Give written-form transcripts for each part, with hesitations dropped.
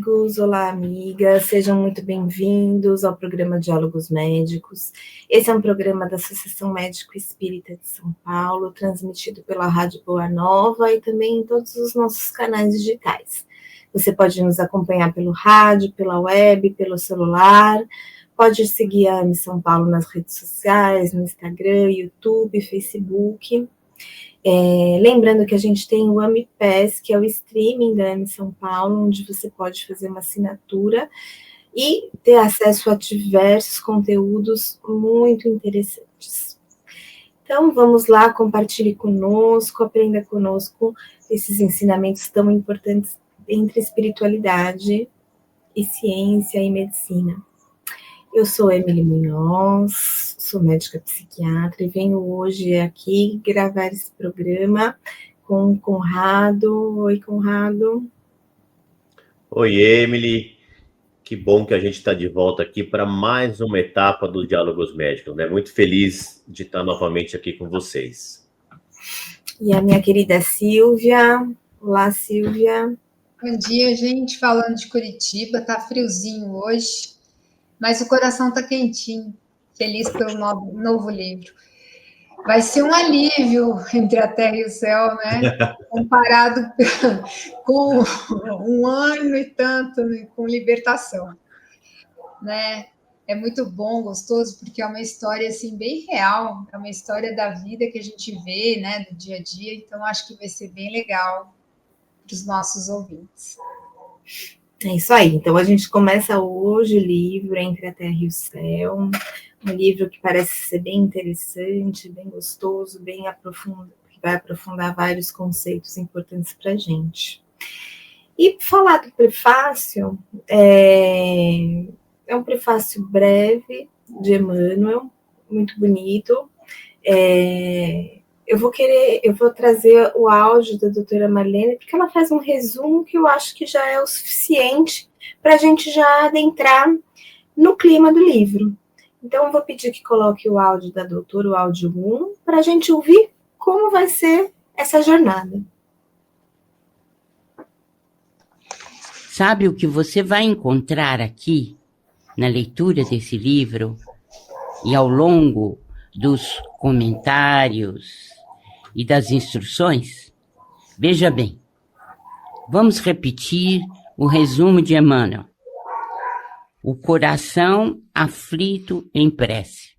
amigos, olá amigas, sejam muito bem-vindos ao programa Diálogos Médicos. Esse é um programa da Associação Médico Espírita de São Paulo, transmitido pela Rádio Boa Nova e também em todos os nossos canais digitais. Você pode nos acompanhar pelo rádio, pela web, pelo celular, pode seguir a AME São Paulo nas redes sociais, no Instagram, YouTube, Facebook. Lembrando que a gente tem o AME Pass, que é o streaming da AME São Paulo, onde você pode fazer uma assinatura e ter acesso a diversos conteúdos muito interessantes. Então, vamos lá, compartilhe conosco, aprenda conosco esses ensinamentos tão importantes entre espiritualidade e ciência e medicina. Eu sou Emily Munhoz, sou médica psiquiatra e venho hoje aqui gravar esse programa com o Conrado. Oi, Conrado. Oi, Emily. Que bom que a gente está de volta aqui para mais uma etapa do Diálogos Médicos, né? Muito feliz de estar novamente aqui com vocês. E a minha querida Silvia. Olá, Silvia. Bom dia, gente. Falando de Curitiba, tá friozinho hoje, mas o coração tá quentinho, feliz pelo novo livro. Vai ser um alívio entre a terra e o céu, né? Comparado com um ano e tanto com libertação, né? É muito bom, gostoso, porque é uma história assim bem real, é uma história da vida que a gente vê, né, do dia a dia. Então acho que vai ser bem legal para os nossos ouvintes. É isso aí. Então a gente começa hoje o livro Entre a Terra e o Céu. Um livro que parece ser bem interessante, bem gostoso, bem aprofundado, que vai aprofundar vários conceitos importantes para a gente. E falar do prefácio, é um prefácio breve de Emmanuel, muito bonito. Eu vou trazer o áudio da doutora Marlene, porque ela faz um resumo que eu acho que já é o suficiente para a gente já adentrar no clima do livro. Então, eu vou pedir que coloque o áudio da doutora, o áudio 1, para a gente ouvir como vai ser essa jornada. Sabe o que você vai encontrar aqui, na leitura desse livro, e ao longo dos comentários e das instruções? Veja bem, vamos repetir o resumo de Emmanuel. O coração aflito em prece.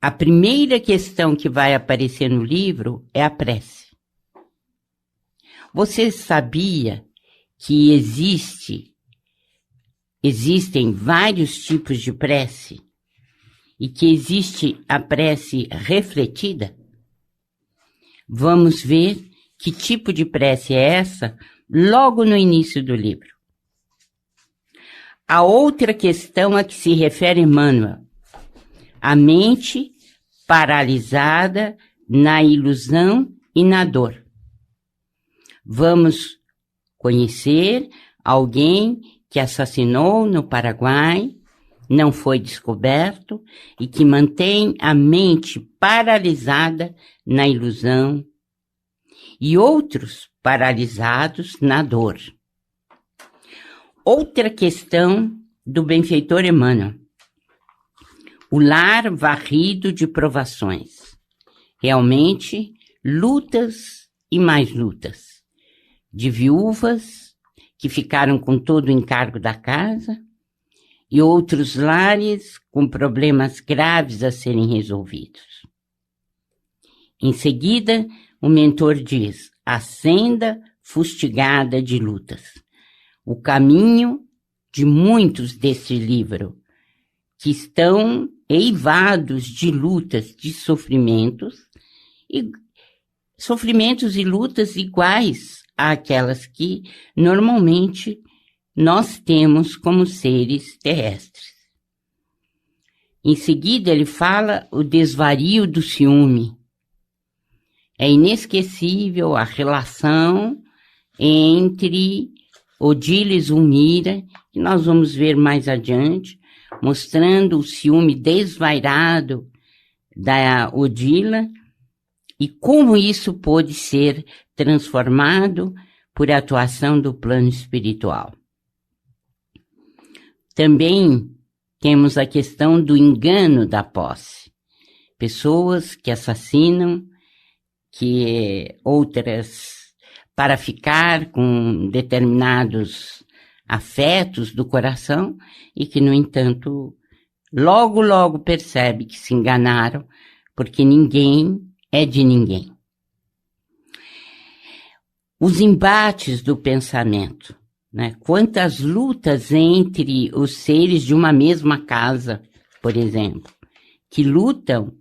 A primeira questão que vai aparecer no livro é a prece. Você sabia que existem vários tipos de prece e que existe a prece refletida? Vamos ver que tipo de prece é essa logo no início do livro. A outra questão a que se refere Emmanuel, a mente paralisada na ilusão e na dor. Vamos conhecer alguém que assassinou no Paraguai, não foi descoberto e que mantém a mente paralisada na ilusão e outros paralisados na dor. Outra questão do benfeitor Emmanuel. O lar varrido de provações. Realmente, lutas e mais lutas. De viúvas que ficaram com todo o encargo da casa e outros lares com problemas graves a serem resolvidos. Em seguida, o mentor diz: a senda fustigada de lutas. O caminho de muitos deste livro, que estão eivados de lutas, de sofrimentos e lutas iguais àquelas que normalmente nós temos como seres terrestres. Em seguida, ele fala o desvario do ciúme. É inesquecível a relação entre Odila e Zulmira, que nós vamos ver mais adiante, mostrando o ciúme desvairado da Odila e como isso pôde ser transformado por atuação do plano espiritual. Também temos a questão do engano da posse. Pessoas que assassinam, que outras para ficar com determinados afetos do coração e que, no entanto, logo percebe que se enganaram, porque ninguém é de ninguém. Os embates do pensamento, né? Quantas lutas entre os seres de uma mesma casa, por exemplo, que lutam,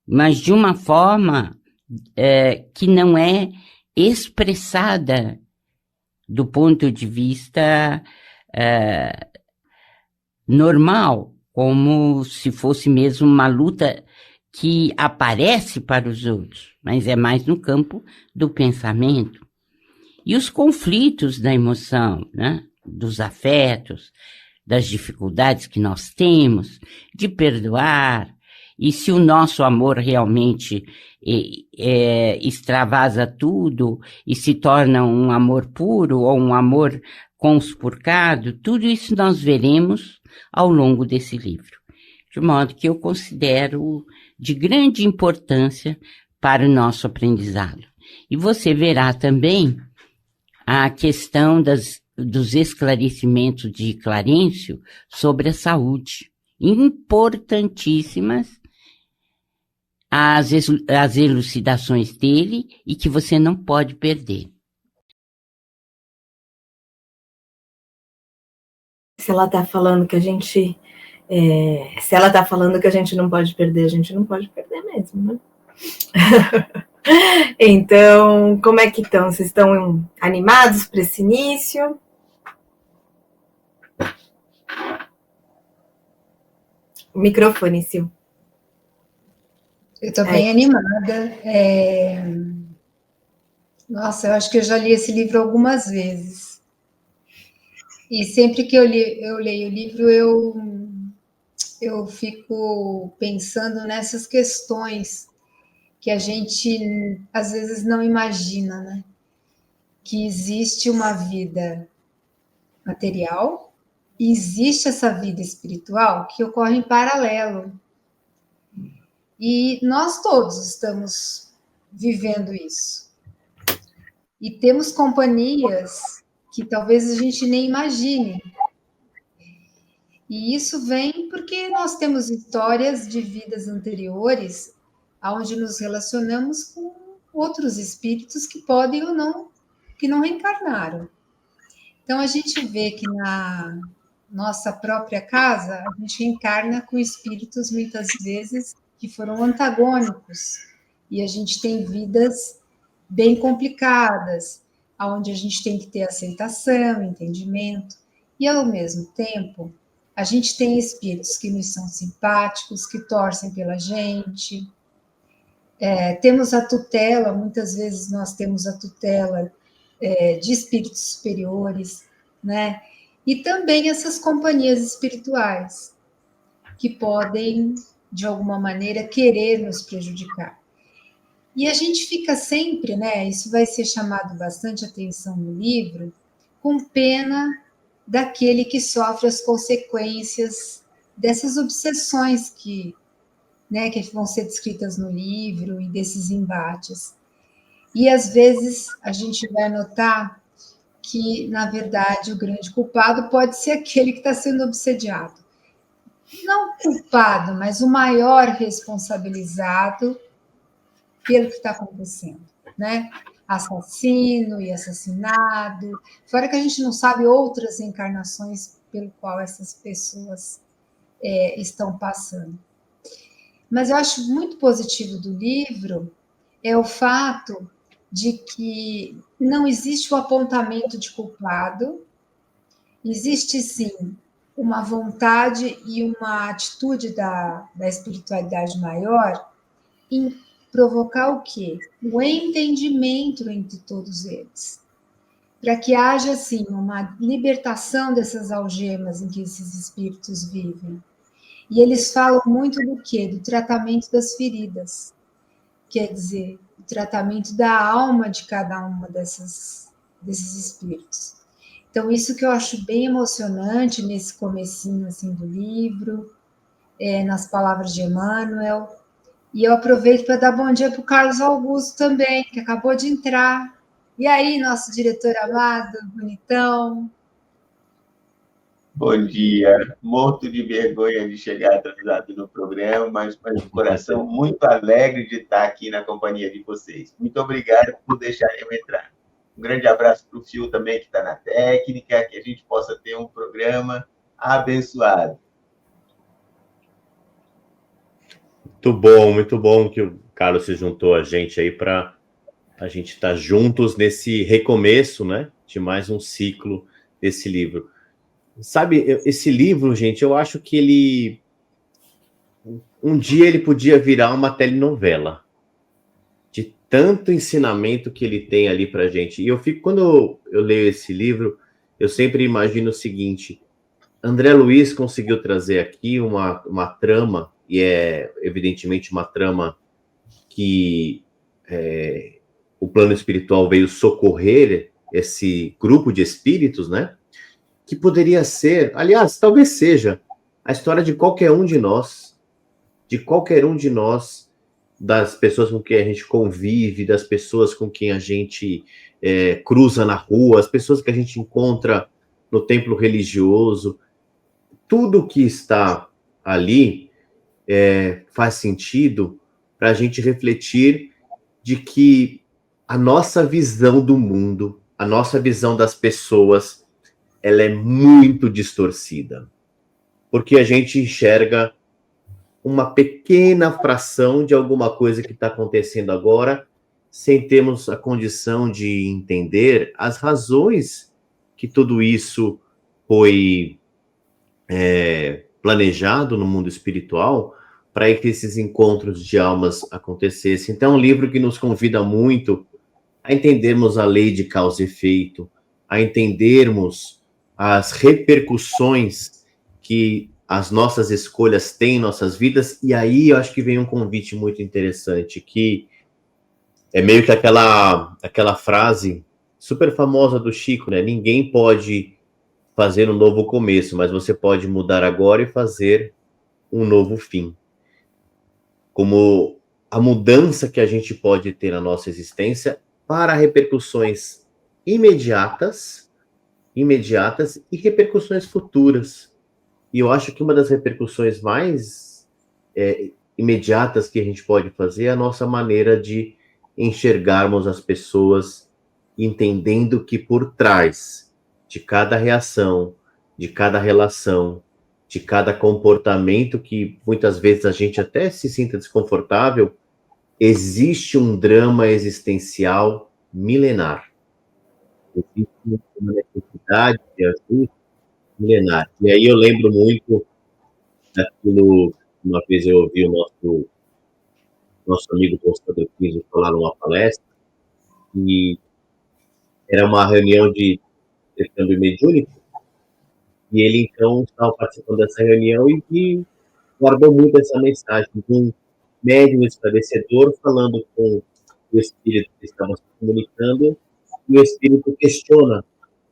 mas de uma forma que não é expressada do ponto de vista normal, como se fosse mesmo uma luta que aparece para os outros, mas é mais no campo do pensamento. E os conflitos da emoção, né? Dos afetos, das dificuldades que nós temos de perdoar, e se o nosso amor realmente extravasa tudo e se torna um amor puro ou um amor conspurcado, tudo isso nós veremos ao longo desse livro. De modo que eu considero de grande importância para o nosso aprendizado. E você verá também a questão dos esclarecimentos de Clarencio sobre a saúde, importantíssimas as elucidações dele e que você não pode perder. Se ela está falando que a gente não pode perder, a gente não pode perder mesmo, né? Então, como é que estão? Vocês estão animados para esse início? O microfone, Sil. Eu estou bem animada. Nossa, eu acho que eu já li esse livro algumas vezes. E sempre que eu leio o livro, eu fico pensando nessas questões que a gente, às vezes, não imagina, né? Que existe uma vida material e existe essa vida espiritual que ocorre em paralelo. E nós todos estamos vivendo isso. E temos companhias que talvez a gente nem imagine. E isso vem porque nós temos histórias de vidas anteriores onde nos relacionamos com outros espíritos que podem ou não, que não reencarnaram. Então, a gente vê que na nossa própria casa, a gente reencarna com espíritos, muitas vezes, que foram antagônicos. E a gente tem vidas bem complicadas, onde a gente tem que ter aceitação, entendimento. E, ao mesmo tempo, a gente tem espíritos que nos são simpáticos, que torcem pela gente. Temos a tutela, muitas vezes nós temos a tutela de espíritos superiores, né? E também essas companhias espirituais que podem, de alguma maneira, querer nos prejudicar. E a gente fica sempre, né? Isso vai ser chamado bastante atenção no livro, com pena daquele que sofre as consequências dessas obsessões que vão ser descritas no livro e desses embates. E, às vezes, a gente vai notar que, na verdade, o grande culpado pode ser aquele que está sendo obsediado. Não culpado, mas o maior responsabilizado pelo que está acontecendo, né? Assassino e assassinado, fora que a gente não sabe outras encarnações pelo qual essas pessoas estão passando. Mas eu acho muito positivo do livro o fato de que não existe o apontamento de culpado, existe sim uma vontade e uma atitude da espiritualidade maior em provocar o quê? O entendimento entre todos eles, para que haja assim uma libertação dessas algemas em que esses espíritos vivem. E eles falam muito do quê? Do tratamento das feridas. Quer dizer, o tratamento da alma de cada uma desses espíritos. Então, isso que eu acho bem emocionante nesse comecinho assim, do livro, nas palavras de Emmanuel. E eu aproveito para dar bom dia para o Carlos Augusto também, que acabou de entrar. E aí, nosso diretor amado, bonitão? Bom dia, morto de vergonha de chegar atrasado no programa, mas um coração muito alegre de estar aqui na companhia de vocês. Muito obrigado por deixarem eu entrar. Um grande abraço para o Fio também, que está na técnica, que a gente possa ter um programa abençoado. Muito bom que o Carlos se juntou a gente aí para a gente estar juntos nesse recomeço, né, de mais um ciclo desse livro. Sabe, esse livro, gente, eu acho que ele um dia ele podia virar uma telenovela de tanto ensinamento que ele tem ali para gente. E eu fico, quando eu leio esse livro, eu sempre imagino o seguinte: André Luiz conseguiu trazer aqui uma trama, e é evidentemente uma trama que o plano espiritual veio socorrer esse grupo de espíritos, né? Que poderia ser, aliás, talvez seja, a história de qualquer um de nós, das pessoas com quem a gente convive, das pessoas com quem a gente cruza na rua, as pessoas que a gente encontra no templo religioso. Tudo que está ali faz sentido para a gente refletir de que a nossa visão do mundo, a nossa visão das pessoas, ela é muito distorcida. Porque a gente enxerga uma pequena fração de alguma coisa que está acontecendo agora, sem termos a condição de entender as razões que tudo isso foi planejado no mundo espiritual para que esses encontros de almas acontecessem. Então, é um livro que nos convida muito a entendermos a lei de causa e efeito, a entendermos as repercussões que as nossas escolhas têm em nossas vidas. E aí eu acho que vem um convite muito interessante, que é meio que aquela frase super famosa do Chico, né? Ninguém pode fazer um novo começo, mas você pode mudar agora e fazer um novo fim. Como a mudança que a gente pode ter na nossa existência para repercussões imediatas e repercussões futuras. E eu acho que uma das repercussões mais imediatas que a gente pode fazer é a nossa maneira de enxergarmos as pessoas, entendendo que por trás de cada reação, de cada relação, de cada comportamento que muitas vezes a gente até se sinta desconfortável, existe um drama existencial milenar. Existe uma necessidade de ajuda milenar. E aí eu lembro muito daquilo, uma vez eu ouvi o nosso amigo Constantino Quinzo falar numa palestra, e era uma reunião de intercâmbio mediúnico, e ele então estava participando dessa reunião e guardou muito essa mensagem de um médium esclarecedor falando com o espírito que estava se comunicando, e o espírito questiona: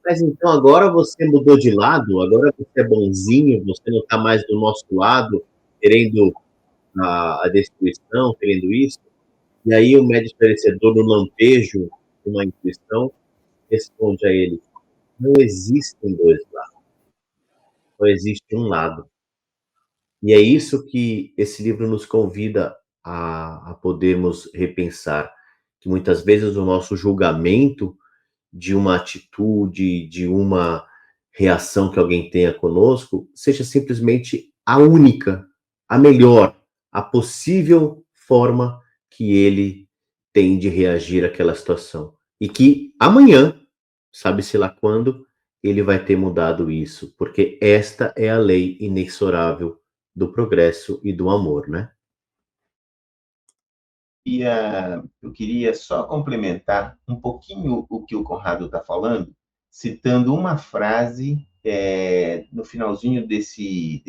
mas então agora você mudou de lado, agora você é bonzinho, você não está mais do nosso lado, querendo a destruição, querendo isso? E aí o médium esclarecedor, no lampejo de uma intuição, responde a ele: não existem dois lados, só existe um lado. E é isso que esse livro nos convida a podermos repensar, que muitas vezes o nosso julgamento de uma atitude, de uma reação que alguém tenha conosco, seja simplesmente a única, a melhor, a possível forma que ele tem de reagir àquela situação. E que amanhã, sabe-se lá quando, ele vai ter mudado isso, porque esta é a lei inexorável do progresso e do amor, né? E eu queria só complementar um pouquinho o que o Conrado está falando, citando uma frase no finalzinho desse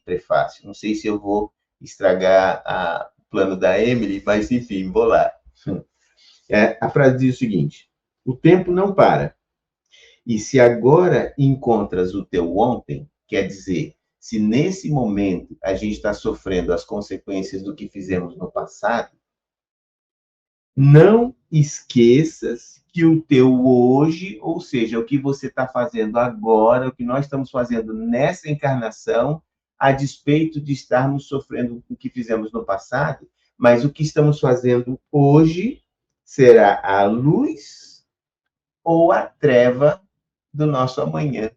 prefácio. Não sei se eu vou estragar o plano da Emily, mas enfim, vou lá. A frase diz o seguinte: o tempo não para, E se agora encontras o teu ontem, quer dizer, se nesse momento a gente está sofrendo as consequências do que fizemos no passado, não esqueças que o teu hoje, ou seja, o que você está fazendo agora, o que nós estamos fazendo nessa encarnação, a despeito de estarmos sofrendo o que fizemos no passado, mas o que estamos fazendo hoje será a luz ou a treva do nosso amanhã.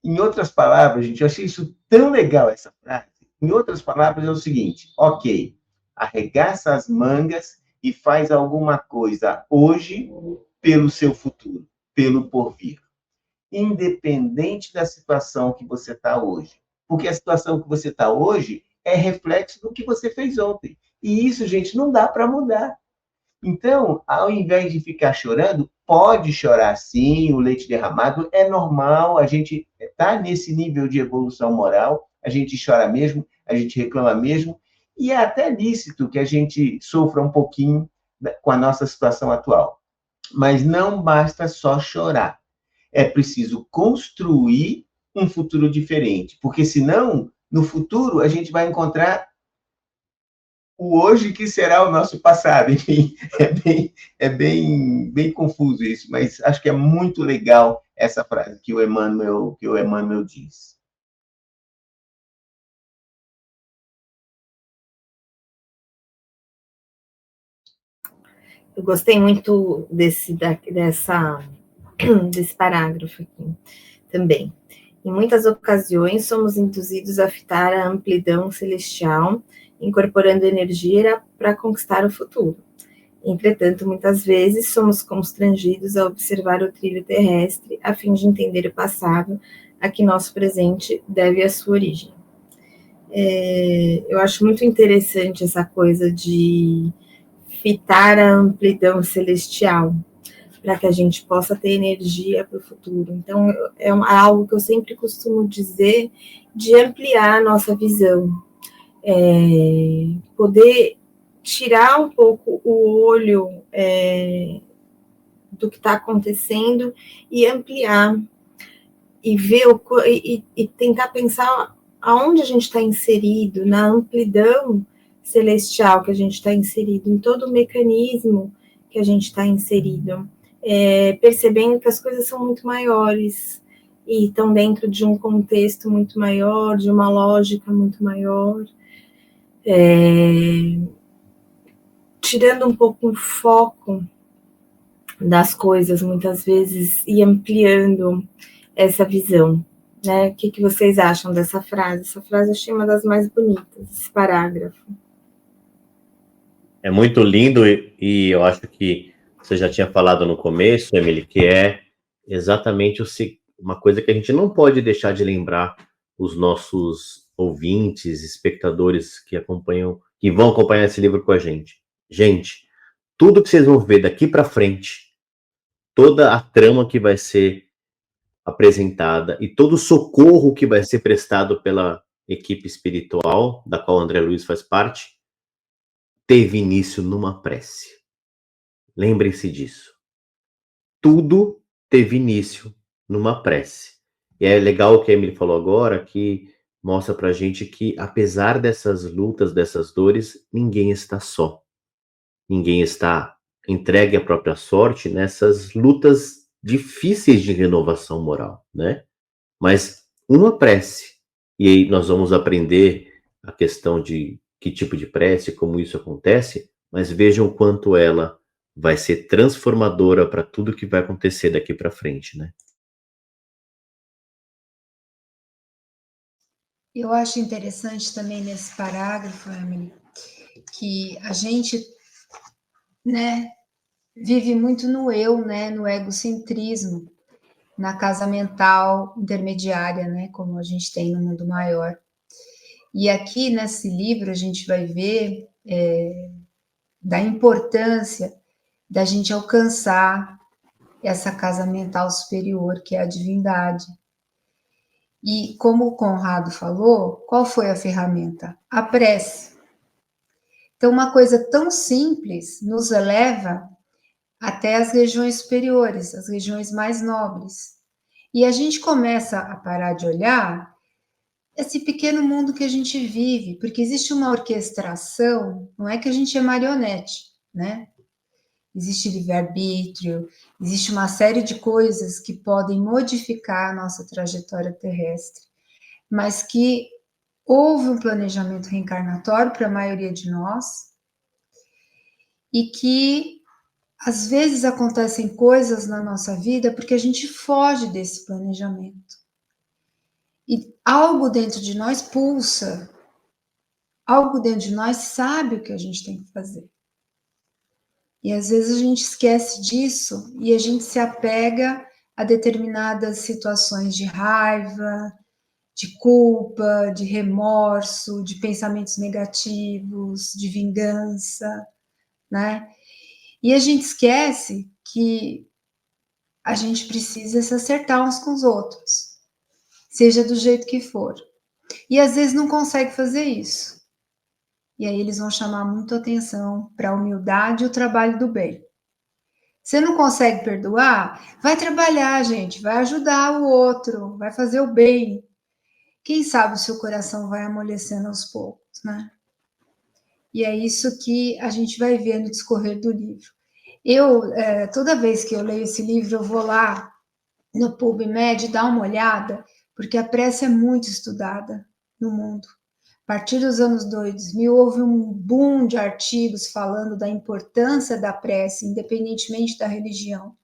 Em outras palavras, gente, eu achei isso tão legal, essa frase. Em outras palavras, é o seguinte: ok, arregaça as mangas e faz alguma coisa hoje pelo seu futuro, pelo porvir. Independente da situação que você está hoje. Porque a situação que você está hoje é reflexo do que você fez ontem. E isso, gente, não dá para mudar. Então, ao invés de ficar chorando, pode chorar sim, o leite derramado é normal, a gente está nesse nível de evolução moral, a gente chora mesmo, a gente reclama mesmo, e é até lícito que a gente sofra um pouquinho com a nossa situação atual. Mas não basta só chorar, é preciso construir um futuro diferente, porque senão, no futuro, a gente vai encontrar o hoje que será o nosso passado. Enfim, bem confuso isso, mas acho que é muito legal essa frase que o Emmanuel diz. Eu gostei muito desse parágrafo aqui também. Em muitas ocasiões, somos induzidos a fitar a amplidão celestial, incorporando energia para conquistar o futuro. Entretanto, muitas vezes, somos constrangidos a observar o trilho terrestre, a fim de entender o passado, a que nosso presente deve a sua origem. Eu acho muito interessante essa coisa de fitar a amplidão celestial, para que a gente possa ter energia para o futuro. Então, é algo que eu sempre costumo dizer, de ampliar a nossa visão. Poder tirar um pouco o olho do que está acontecendo e ampliar, e ver e tentar pensar aonde a gente está inserido, na amplidão celestial que a gente está inserido, em todo o mecanismo que a gente está inserido. Percebendo que as coisas são muito maiores e estão dentro de um contexto muito maior, de uma lógica muito maior, tirando um pouco o foco das coisas, muitas vezes, e ampliando essa visão. Né? O que vocês acham dessa frase? Essa frase eu achei uma das mais bonitas, esse parágrafo. É muito lindo e eu acho que você já tinha falado no começo, Emily, que é exatamente uma coisa que a gente não pode deixar de lembrar os nossos ouvintes, espectadores que vão acompanhar esse livro com a gente. Gente, tudo que vocês vão ver daqui para frente, toda a trama que vai ser apresentada e todo o socorro que vai ser prestado pela equipe espiritual, da qual o André Luiz faz parte, teve início numa prece. Lembrem-se disso. Tudo teve início numa prece. E é legal o que a Emily falou agora, que mostra pra gente que, apesar dessas lutas, dessas dores, ninguém está só. Ninguém está entregue à própria sorte nessas lutas difíceis de renovação moral, né? Mas uma prece, e aí nós vamos aprender a questão de que tipo de prece, como isso acontece, mas vejam o quanto ela vai ser transformadora para tudo que vai acontecer daqui para frente, né? Eu acho interessante também nesse parágrafo, Emily, que a gente, né, vive muito no eu, né, no egocentrismo, na casa mental intermediária, né, como a gente tem no mundo maior. E aqui nesse livro a gente vai ver da importância da gente alcançar essa casa mental superior, que é a divindade. E como o Conrado falou, qual foi a ferramenta? A prece. Então, uma coisa tão simples nos eleva até as regiões superiores, as regiões mais nobres. E a gente começa a parar de olhar esse pequeno mundo que a gente vive, porque existe uma orquestração, não é que a gente é marionete, né? Existe livre-arbítrio, existe uma série de coisas que podem modificar a nossa trajetória terrestre, mas que houve um planejamento reencarnatório para a maioria de nós e que às vezes acontecem coisas na nossa vida porque a gente foge desse planejamento. E algo dentro de nós pulsa, algo dentro de nós sabe o que a gente tem que fazer. E às vezes a gente esquece disso e a gente se apega a determinadas situações de raiva, de culpa, de remorso, de pensamentos negativos, de vingança, né? E a gente esquece que a gente precisa se acertar uns com os outros, seja do jeito que for. E às vezes não consegue fazer isso. E aí eles vão chamar muito atenção para a humildade e o trabalho do bem. Você não consegue perdoar? Vai trabalhar, gente, vai ajudar o outro, vai fazer o bem. Quem sabe o seu coração vai amolecendo aos poucos, né? E é isso que a gente vai ver no discorrer do livro. Toda vez que eu leio esse livro, eu vou lá no PubMed dar uma olhada, porque a prece é muito estudada no mundo. A partir dos anos 2000, houve um boom de artigos falando da importância da prece, independentemente da religião,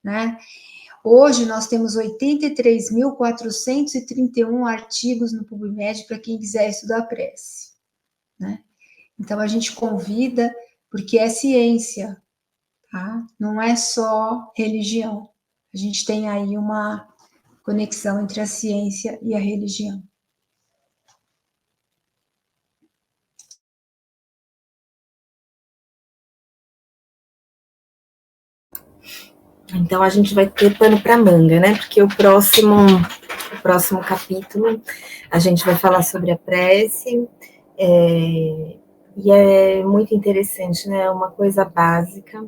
né? Hoje nós temos 83.431 artigos no PubMed para quem quiser estudar prece, né? Então a gente convida, porque é ciência, tá? Não é só religião. A gente tem aí uma conexão entre a ciência e a religião. Então a gente vai ter pano para manga, né? Porque o próximo capítulo a gente vai falar sobre a prece, e é muito interessante, né? Uma coisa básica,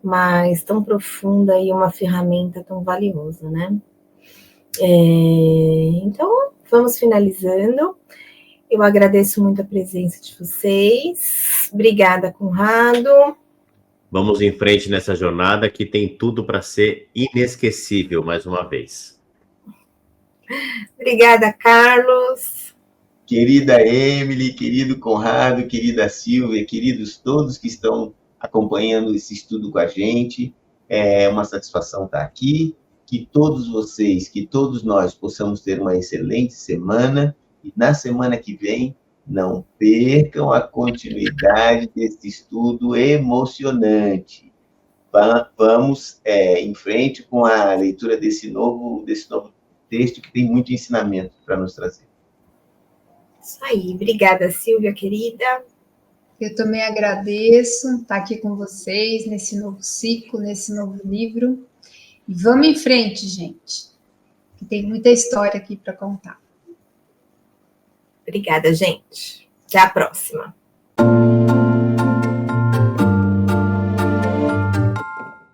mas tão profunda e uma ferramenta tão valiosa, né? Então vamos finalizando. Eu agradeço muito a presença de vocês. Obrigada, Conrado. Vamos em frente nessa jornada que tem tudo para ser inesquecível mais uma vez. Obrigada, Carlos. Querida Emily, querido Conrado, querida Silvia, queridos todos que estão acompanhando esse estudo com a gente, é uma satisfação estar aqui, que todos vocês, que todos nós possamos ter uma excelente semana, e na semana que vem, não percam a continuidade desse estudo emocionante. Vamos em frente com a leitura desse novo texto que tem muito ensinamento para nos trazer. Isso aí. Obrigada, Silvia, querida. Eu também agradeço estar aqui com vocês nesse novo ciclo, nesse novo livro. E vamos em frente, gente, que tem muita história aqui para contar. Obrigada, gente. Até a próxima.